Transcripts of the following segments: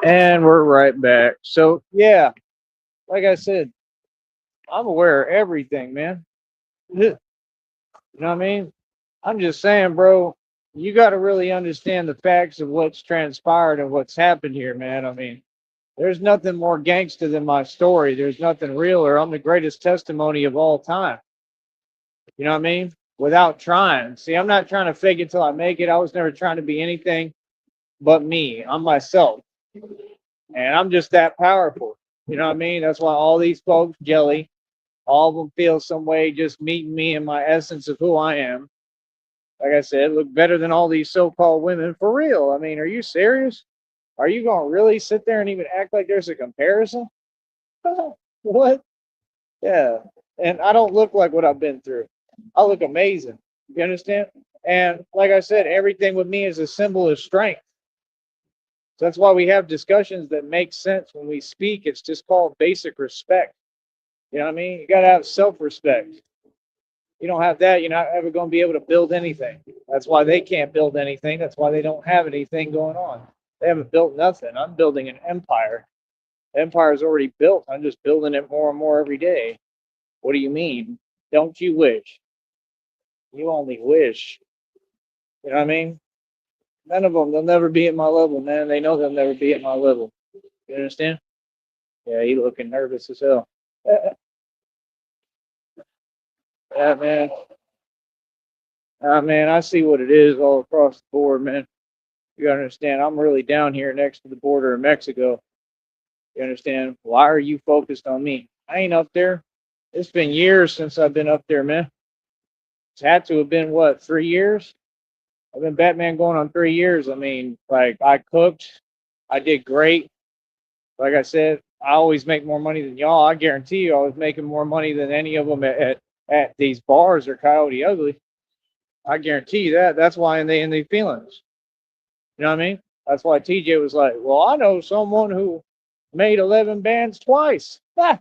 And we're right back. So, yeah, like I said, I'm aware of everything, man. You know what I mean? I'm just saying, bro, you got to really understand the facts of what's transpired and what's happened here, man. I mean, there's nothing more gangster than my story. There's nothing realer. I'm the greatest testimony of all time. You know what I mean? Without trying. See, I'm not trying to fake it till I make it. I was never trying to be anything but me. I'm myself. And I'm just that powerful. You know what I mean? That's why all these folks jelly. All of them feel some way just meeting me in my essence of who I am. Like I said, look better than all these so-called women for real. I mean, are you serious? Are you gonna really sit there and even act like there's a comparison? What? Yeah. And I don't look like what I've been through. I look amazing. You understand? And like I said, everything with me is a symbol of strength. So that's why we have discussions that make sense when we speak. It's just called basic respect. You know what I mean? You got to have self respect. You don't have that, you're not ever going to be able to build anything. That's why they can't build anything. That's why they don't have anything going on. They haven't built nothing. I'm building an empire. The empire is already built. I'm just building it more and more every day. What do you mean? Don't you wish? You only wish. You know what I mean? None of them, they'll never be at my level, man. They know they'll never be at my level. You understand? Yeah, he looking nervous as hell. Yeah, man. Man, I see what it is all across the board, man. You understand? I'm really down here next to the border of Mexico. You understand? Why are you focused on me? I ain't up there. It's been years since I've been up there, man. It's had to have been what, 3 years? I've been Batman going on 3 years. I mean, like I cooked, I did great. Like I said, I always make more money than y'all. I guarantee you, I was making more money than any of them at these bars or Coyote Ugly. I guarantee you that. That's why they in their feelings. You know what I mean? That's why TJ was like, "Well, I know someone who made 11 bands twice." Ah,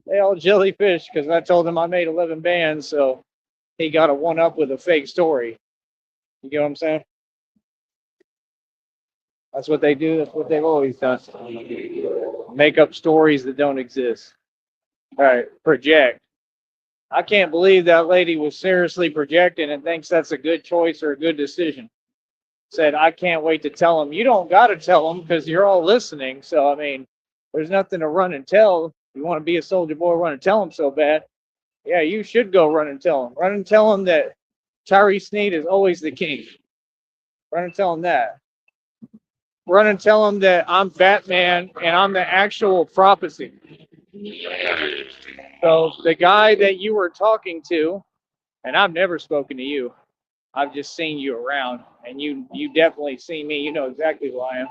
they all jellyfish because I told him I made 11 bands, so he got a one up with a fake story. You get what I'm saying? That's what they do. That's what they've always done. Make up stories that don't exist. All right, project. I can't believe that lady was seriously projecting and thinks that's a good choice or a good decision. Said, I can't wait to tell them. You don't got to tell them because you're all listening. So, I mean, there's nothing to run and tell. You want to be a soldier boy, run and tell them so bad. Yeah, you should go run and tell them. Run and tell them that Tyree Sneed is always the king. Run and tell them that. Run and tell them that I'm Batman and I'm the actual prophecy. So, the guy that you were talking to, and I've never spoken to you, I've just seen you around, and you definitely see me. You know exactly who I am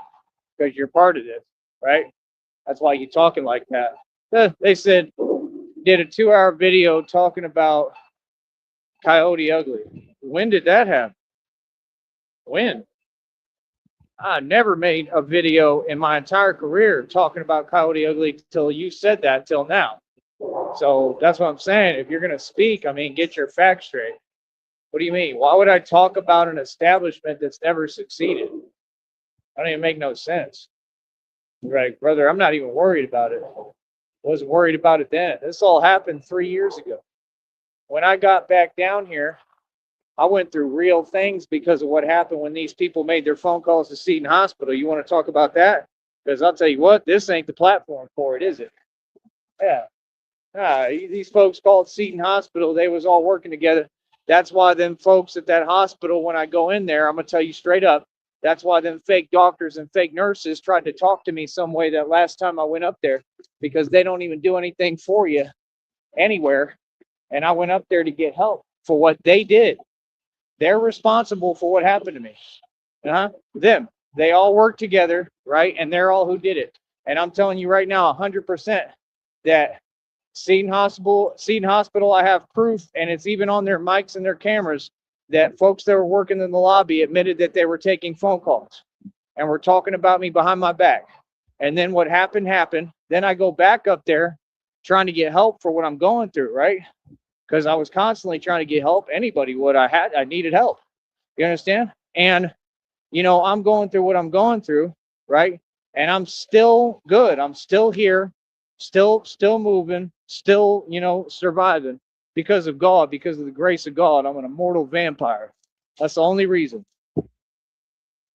because you're part of this, right? That's why you're talking like that. They said did a 2 hour video talking about Coyote Ugly. When did that happen? When? I never made a video in my entire career talking about Coyote Ugly till you said that till now. So that's what I'm saying. If you're gonna speak, I mean, get your facts straight. What do you mean? Why would I talk about an establishment that's never succeeded? I don't even make no sense. Right, brother, I'm not even worried about it. Wasn't worried about it then. This all happened 3 years ago. When I got back down here, I went through real things because of what happened when these people made their phone calls to Seton Hospital. You want to talk about that? Because I'll tell you what, this ain't the platform for it, is it? Yeah. These folks called Seton Hospital. They was all working together. That's why them folks at that hospital, when I go in there, I'm gonna tell you straight up. That's why them fake doctors and fake nurses tried to talk to me some way that last time I went up there, because they don't even do anything for you anywhere. And I went up there to get help for what they did. They're responsible for what happened to me. Them. They all work together, right? And they're all who did it. And I'm telling you right now, 100% that Seton Hospital, I have proof, and it's even on their mics and their cameras that folks that were working in the lobby admitted that they were taking phone calls and were talking about me behind my back. And then what happened. Then I go back up there trying to get help for what I'm going through, right? Because I was constantly trying to get help. Anybody would. I needed help. You understand? And I'm going through what I'm going through, right? and I'm still good. I'm still here, still moving, still, surviving because of God, because of the grace of God. I'm an immortal vampire. That's the only reason.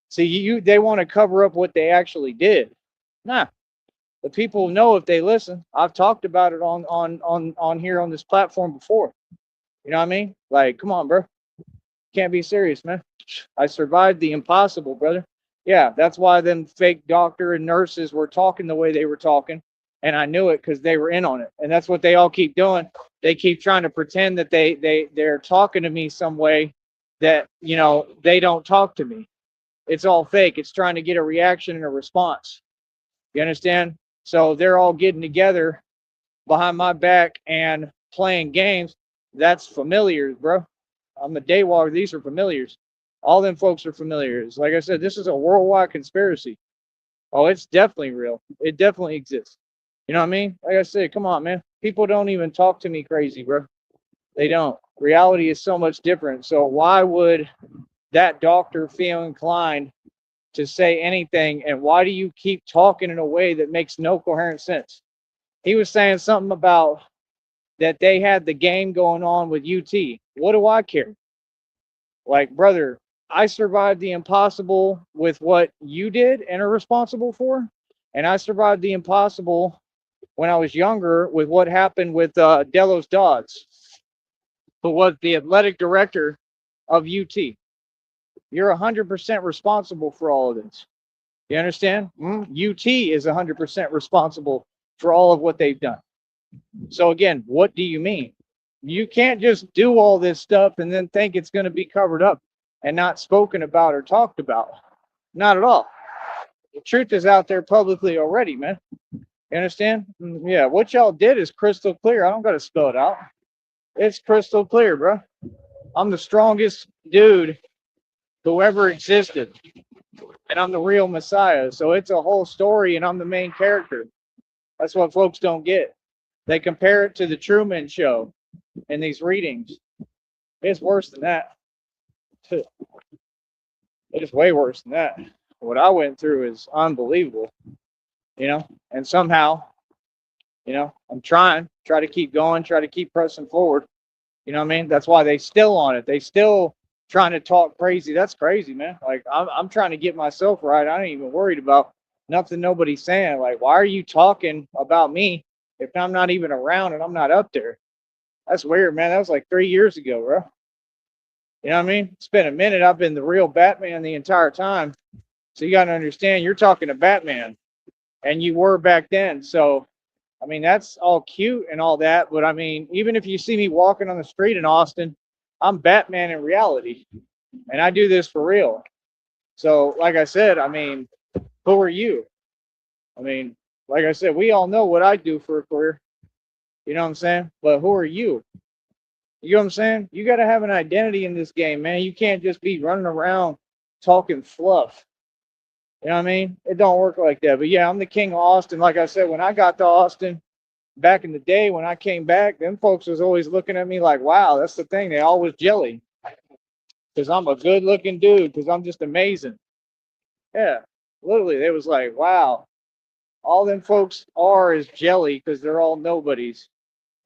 See, they want to cover up what they actually did. Nah, the people know if they listen. I've talked about it on here on this platform before. You know what I mean? Like, come on, bro. Can't be serious, man. I survived the impossible, brother. Yeah, that's why them fake doctor and nurses were talking the way they were talking. And I knew it because they were in on it. And that's what they all keep doing. They keep trying to pretend that they're talking to me some way that, they don't talk to me. It's all fake. It's trying to get a reaction and a response. You understand? So they're all getting together behind my back and playing games. That's familiars, bro. I'm a daywalker. These are familiars. All them folks are familiars. Like I said, this is a worldwide conspiracy. Oh, it's definitely real. It definitely exists. You know what I mean? Like I said, come on, man. People don't even talk to me crazy, bro. They don't. Reality is so much different. So why would that doctor feel inclined to say anything? And why do you keep talking in a way that makes no coherent sense? He was saying something about that they had the game going on with UT. What do I care? Like, brother, I survived the impossible with what you did and are responsible for. And I survived the impossible when I was younger with what happened with Delos Dodds, who was the athletic director of UT. You're 100% responsible for all of this. You understand? UT is 100% responsible for all of what they've done. So again, what do you mean? You can't just do all this stuff and then think it's going to be covered up and not spoken about or talked about. Not at all. The truth is out there publicly already, man. You understand? Yeah, what y'all did is crystal clear. I don't got to spell it out. It's crystal clear, bro. I'm the strongest dude who ever existed. And I'm the real Messiah. So it's a whole story and I'm the main character. That's what folks don't get. They compare it to the Truman Show in these readings. It's worse than that. It's way worse than that. What I went through is unbelievable, and somehow, I'm try to keep going, try to keep pressing forward. You know what I mean? That's why they still on it. They still trying to talk crazy. That's crazy, man. Like, I'm trying to get myself right. I ain't even worried about nothing nobody's saying. Like, why are you talking about me if I'm not even around and I'm not up there? That's weird, man. That was like 3 years ago, bro. You know what I mean? It's been a minute. I've been the real Batman the entire time. So you got to understand, you're talking to Batman, and you were back then. So, I mean, that's all cute and all that. But I mean, even if you see me walking on the street in Austin, I'm Batman in reality, and I do this for real. So, like I said, I mean, who are you? I mean, like I said, we all know what I do for a career. You know what I'm saying? But who are you? You know what I'm saying? You got to have an identity in this game, man. You can't just be running around talking fluff. You know what I mean? It don't work like that. But yeah, I'm the king of Austin. Like I said, when I got to Austin back in the day, when I came back, them folks was always looking at me like, wow, that's the thing. They always jelly because I'm a good looking dude, because I'm just amazing. Yeah, literally, they was like, wow, all them folks are is jelly because they're all nobodies.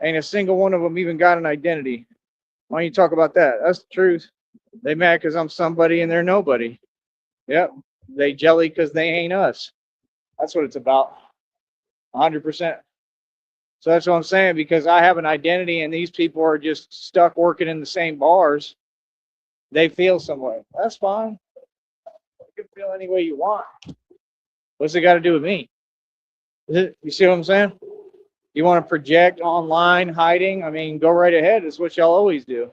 Ain't a single one of them even got an identity. Why don't you talk about that? That's the truth. They mad because I'm somebody and they're nobody. Yep. They jelly because they ain't us. That's what it's about. 100%. So that's what I'm saying, because I have an identity and these people are just stuck working in the same bars. They feel some way. That's fine. You can feel any way you want. What's it got to do with me? You see what I'm saying? You want to project online hiding? I mean, go right ahead. It's what y'all always do.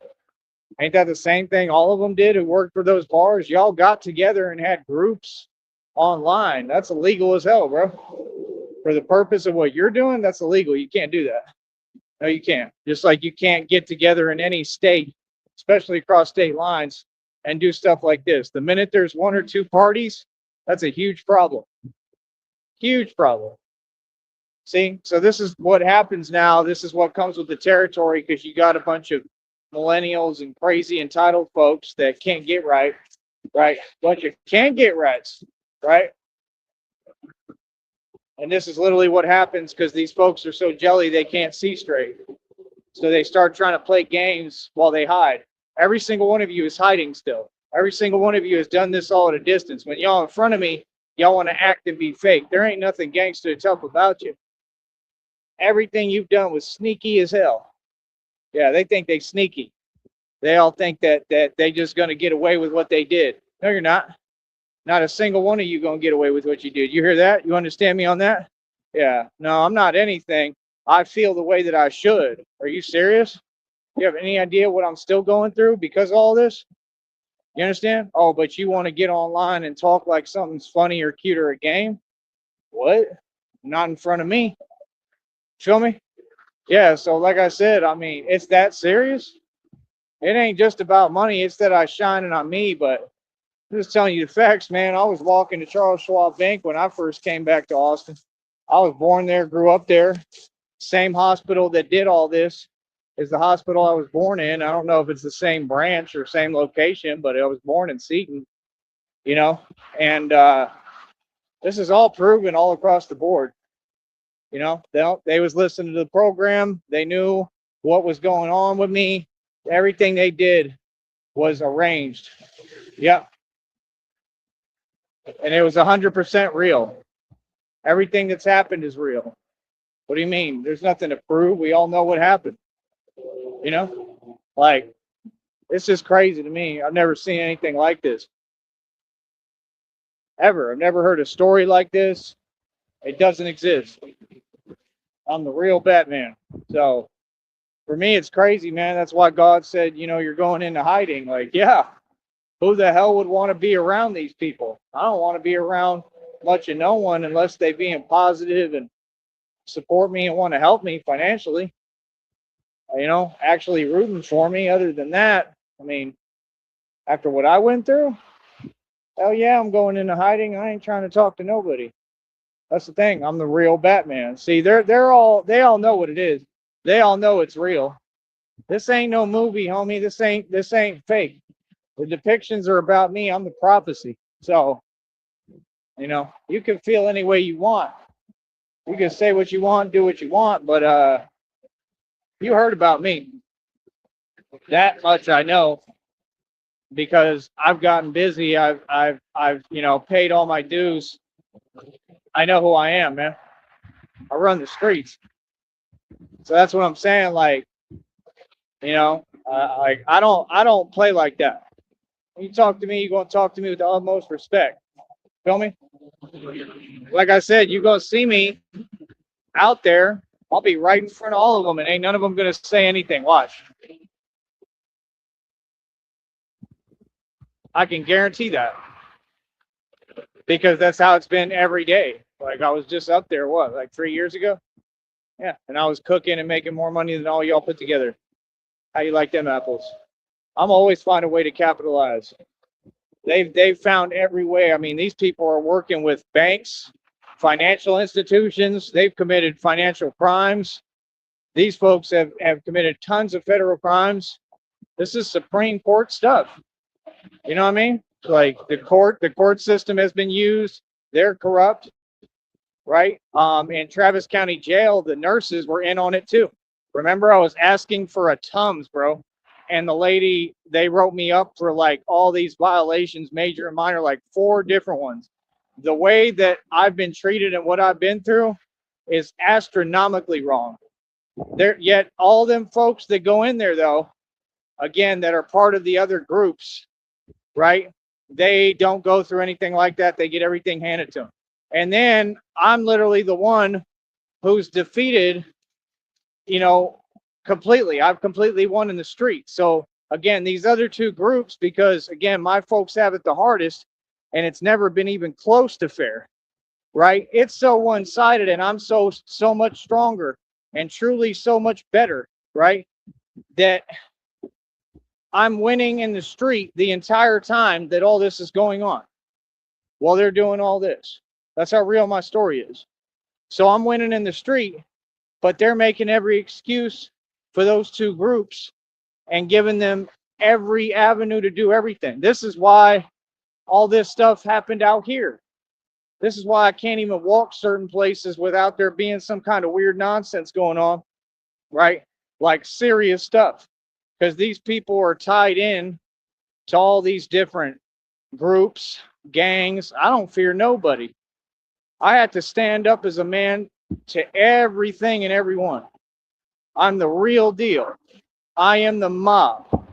Ain't that the same thing all of them did who worked for those bars? Y'all got together and had groups online. That's illegal as hell, bro. For the purpose of what you're doing, that's illegal. You can't do that. No, you can't. Just like you can't get together in any state, especially across state lines, and do stuff like this. The minute there's one or two parties, that's a huge problem. Huge problem. See, so this is what happens now. This is what comes with the territory, because you got a bunch of millennials and crazy entitled folks that can't get right, right? Bunch of can't get rights, right? And this is literally what happens because these folks are so jelly they can't see straight. So they start trying to play games while they hide. Every single one of you is hiding still. Every single one of you has done this all at a distance. When y'all in front of me, y'all want to act and be fake. There ain't nothing gangster tough about you. Everything you've done was sneaky as hell. Yeah, they think they sneaky. They all think that they just gonna get away with what they did. No, you're not. Not a single one of you gonna get away with what you did. You hear that? You understand me on that? Yeah. No, I'm not anything. I feel the way that I should. Are you serious? You have any idea what I'm still going through because of all this? You understand? Oh, but you want to get online and talk like something's funny or cute or a game? What? Not in front of me. Feel me? Yeah. So, like I said, I mean, it's that serious. It ain't just about money. It's that I shining on me. But I'm just telling you the facts, man. I was walking to Charles Schwab Bank when I first came back to Austin. I was born there, grew up there. Same hospital that did all this is the hospital I was born in. I don't know if it's the same branch or same location, but I was born in Seton, you know, and this is all proven all across the board. You know, they was listening to the program. They knew what was going on with me. Everything they did was arranged. Yep. And it was 100% real. Everything that's happened is real. What do you mean? There's nothing to prove. We all know what happened. You know, like, it's just crazy to me. I've never seen anything like this ever. I've never heard a story like this. It doesn't exist. I'm the real Batman. So for me, it's crazy, man. That's why God said, you know, you're going into hiding. Like, yeah, who the hell would want to be around these people? I don't want to be around much of no one unless they being positive and support me and want to help me financially. You know, actually rooting for me. Other than that, I mean, after what I went through, hell yeah, I'm going into hiding. I ain't trying to talk to nobody. That's the thing. I'm the real Batman. See, they all know what it is. They all know it's real. This ain't no movie, homie. This ain't fake. The depictions are about me. I'm the prophecy. So, you know, you can feel any way you want. You can say what you want, do what you want, but you heard about me. That much I know because I've gotten busy. I've you know, paid all my dues. I know who I am, man. I run the streets. So that's what I'm saying. Like, you know, like I don't play like that. When you talk to me, you're gonna talk to me with the utmost respect. Feel me? Like I said, you're gonna see me out there. I'll be right in front of all of them, and ain't none of them gonna say anything. Watch. I can guarantee that because that's how it's been every day. Like I was just up there, what, like 3 years ago? Yeah, and I was cooking and making more money than all y'all put together. How you like them apples? I'm always find a way to capitalize. They've found every way. I mean, these people are working with banks, financial institutions. They've committed financial crimes. These folks have committed tons of federal crimes. This is Supreme Court stuff. You know what I mean? Like the court system has been used. They're corrupt, right? In Travis County Jail, the nurses were in on it too. Remember, I was asking for a Tums, bro. And the lady, they wrote me up for like all these violations, major and minor, like 4 different ones. The way that I've been treated and what I've been through is astronomically wrong. There, yet all them folks that go in there, though, again, that are part of the other groups, right? They don't go through anything like that. They get everything handed to them. And then I'm literally the one who's defeated, you know, completely. I've completely won in the street. So again, these other 2 groups, because again, my folks have it the hardest, and it's never been even close to fair, right? It's so one-sided, and I'm so much stronger and truly so much better, right? That I'm winning in the street the entire time that all this is going on while they're doing all this. That's how real my story is. So I'm winning in the street, but they're making every excuse for those 2 groups and giving them every avenue to do everything. This is why all this stuff happened out here. This is why I can't even walk certain places without there being some kind of weird nonsense going on, right? Like serious stuff. Because these people are tied in to all these different groups, gangs. I don't fear nobody. I had to stand up as a man to everything and everyone. I'm the real deal. I am the mob.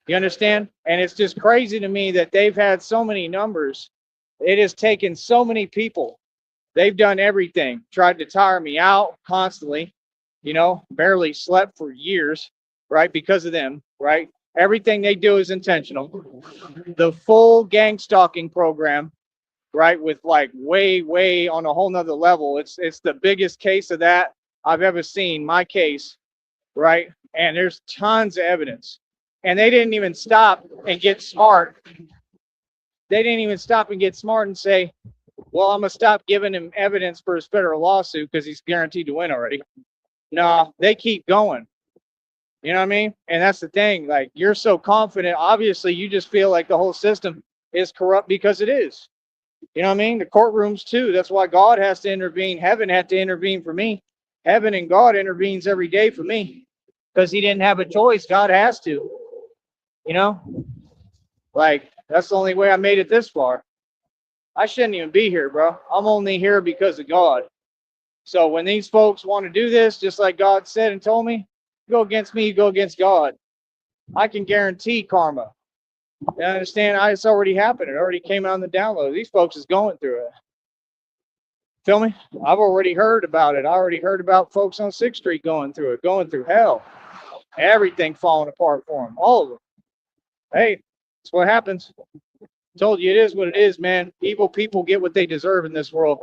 You understand? And it's just crazy to me that they've had so many numbers. It has taken so many people. They've done everything, tried to tire me out constantly, barely slept for years, right? Because of them, right? Everything they do is intentional. The full gang stalking program, right? With like way, way on a whole nother level. It's the biggest case of that I've ever seen, my case, right? And there's tons of evidence. And they didn't even stop and get smart. They didn't even stop and get smart and say, well, I'm going to stop giving him evidence for his federal lawsuit because he's guaranteed to win already. No, they keep going. You know what I mean? And that's the thing. Like, you're so confident. Obviously, you just feel like the whole system is corrupt because it is. You know what I mean? The courtrooms, too. That's why God has to intervene. Heaven had to intervene for me. Heaven and God intervenes every day for me because he didn't have a choice. God has to. You know? Like, that's the only way I made it this far. I shouldn't even be here, bro. I'm only here because of God. So when these folks want to do this, just like God said and told me, go against me, you go against God. I can guarantee karma. You understand? It's already happened. It already came out in the download. These folks is going through it. Feel me? I've already heard about it. I already heard about folks on 6th Street going through it, going through hell. Everything falling apart for them. All of them. Hey, that's what happens. Told you it is what it is, man. Evil people get what they deserve in this world.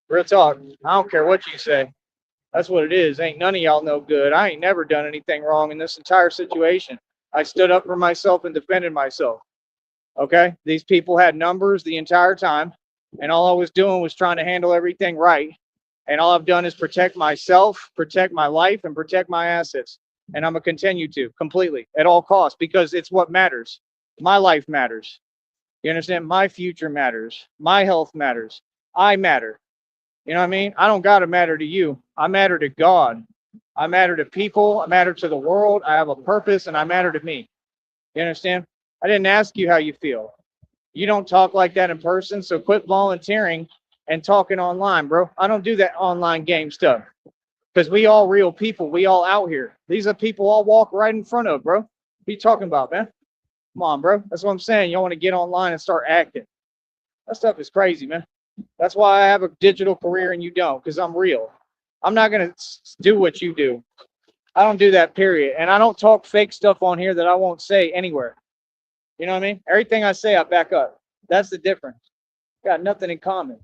Real talk. I don't care what you say. That's what it is. Ain't none of y'all no good. I ain't never done anything wrong in this entire situation. I stood up for myself and defended myself. Okay? These people had numbers the entire time, and all I was doing was trying to handle everything right. And all I've done is protect myself, protect my life, and protect my assets. And I'm going to continue to completely at all costs because it's what matters. My life matters. You understand? My future matters. My health matters. I matter. You know what I mean? I don't got to matter to you. I matter to God. I matter to people. I matter to the world. I have a purpose and I matter to me. You understand? I didn't ask you how you feel. You don't talk like that in person, so quit volunteering and talking online, bro. I don't do that online game stuff because we all real people. We all out here. These are people I'll walk right in front of, bro. What are you talking about, man? Come on, bro. That's what I'm saying. You don't want to get online and start acting. That stuff is crazy, man. That's why I have a digital career and you don't, because I'm real. I'm not going to do what you do. I don't do that, period. And I don't talk fake stuff on here that I won't say anywhere. You know what I mean? Everything I say, I back up. That's the difference. Got nothing in common.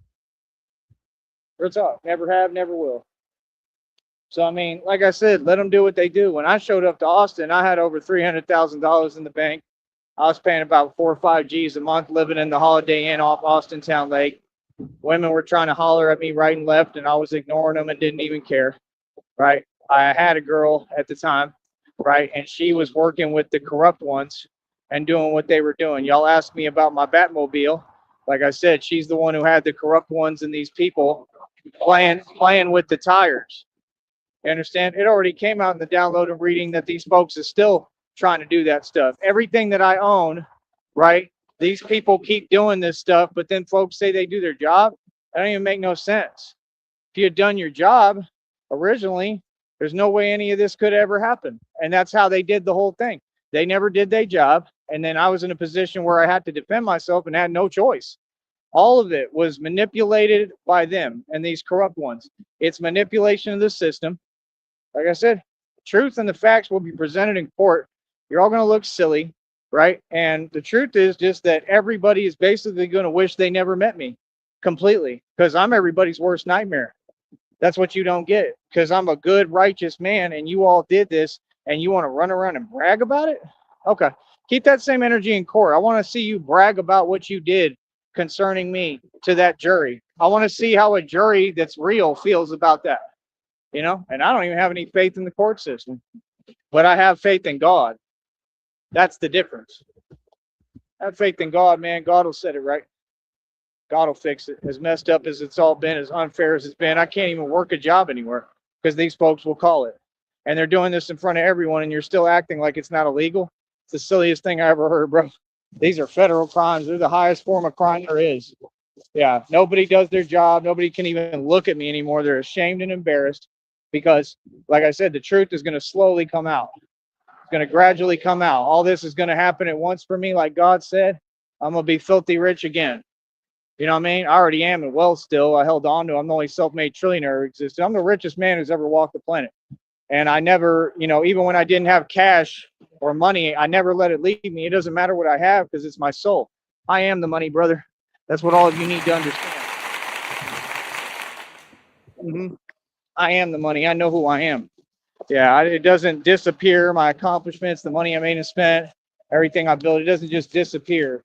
Real talk. Never have, never will. So, I mean, like I said, let them do what they do. When I showed up to Austin, I had over $300,000 in the bank. I was paying about 4 or 5 G's a month living in the Holiday Inn off Austintown Lake. Women were trying to holler at me right and left, and I was ignoring them and didn't even care, right? I had a girl at the time, right? And she was working with the corrupt ones and doing what they were doing. Y'all asked me about my Batmobile. Like I said, she's the one who had the corrupt ones and these people playing with the tires. You understand? It already came out in the download and reading that these folks are still trying to do that stuff. Everything that I own, right? These people keep doing this stuff, but then folks say they do their job. That don't even make no sense. If you had done your job originally, there's no way any of this could ever happen. And that's how they did the whole thing. They never did their job. And then I was in a position where I had to defend myself and had no choice. All of it was manipulated by them and these corrupt ones. It's manipulation of the system. Like I said, truth and the facts will be presented in court. You're all going to look silly, right? And the truth is just that everybody is basically going to wish they never met me completely because I'm everybody's worst nightmare. That's what you don't get because I'm a good, righteous man and you all did this and you want to run around and brag about it? Okay. Keep that same energy in court. I want to see you brag about what you did concerning me to that jury. I want to see how a jury that's real feels about that. You know, and I don't even have any faith in the court system, but I have faith in God. That's the difference. I have faith in God, man. God will set it right. God will fix it. As messed up as it's all been, as unfair as it's been, I can't even work a job anywhere because these folks will call it. And they're doing this in front of everyone, and you're still acting like it's not illegal. It's the silliest thing I ever heard, bro. These are federal crimes. They're the highest form of crime there is. Yeah, nobody does their job. Nobody can even look at me anymore. They're ashamed and embarrassed because, like I said, the truth is going to slowly come out. It's going to gradually come out. All this is going to happen at once for me, like God said. I'm going to be filthy rich again. You know what I mean? I already am and well still. I held on to. I'm the only self-made trillionaire who existed. I'm the richest man who's ever walked the planet. And I never, even when I didn't have cash or money, I never let it leave me. It doesn't matter what I have because it's my soul. I am the money, brother. That's what all of you need to understand. I am the money. I know who I am. Yeah, it doesn't disappear. My accomplishments, the money I made and spent, everything I built, it doesn't just disappear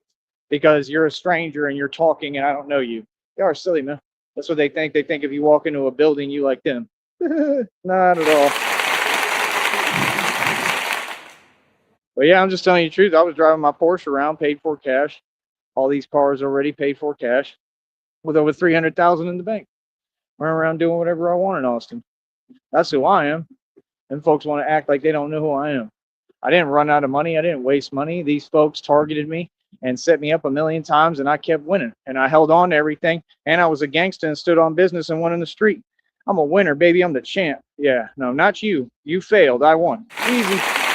because you're a stranger and you're talking and I don't know you. They are silly, man. That's what they think. They think if you walk into a building, you like them. Not at all. But yeah, I'm just telling you the truth. I was driving my Porsche around, paid for cash. All these cars already paid for cash with over 300,000 in the bank. Run around doing whatever I want in Austin. That's who I am. And folks want to act like they don't know who I am. I didn't run out of money. I didn't waste money. These folks targeted me and set me up a million times, and I kept winning. And I held on to everything. And I was a gangster and stood on business and won in the street. I'm a winner, baby. I'm the champ. Yeah, no, not you. You failed. I won. Easy.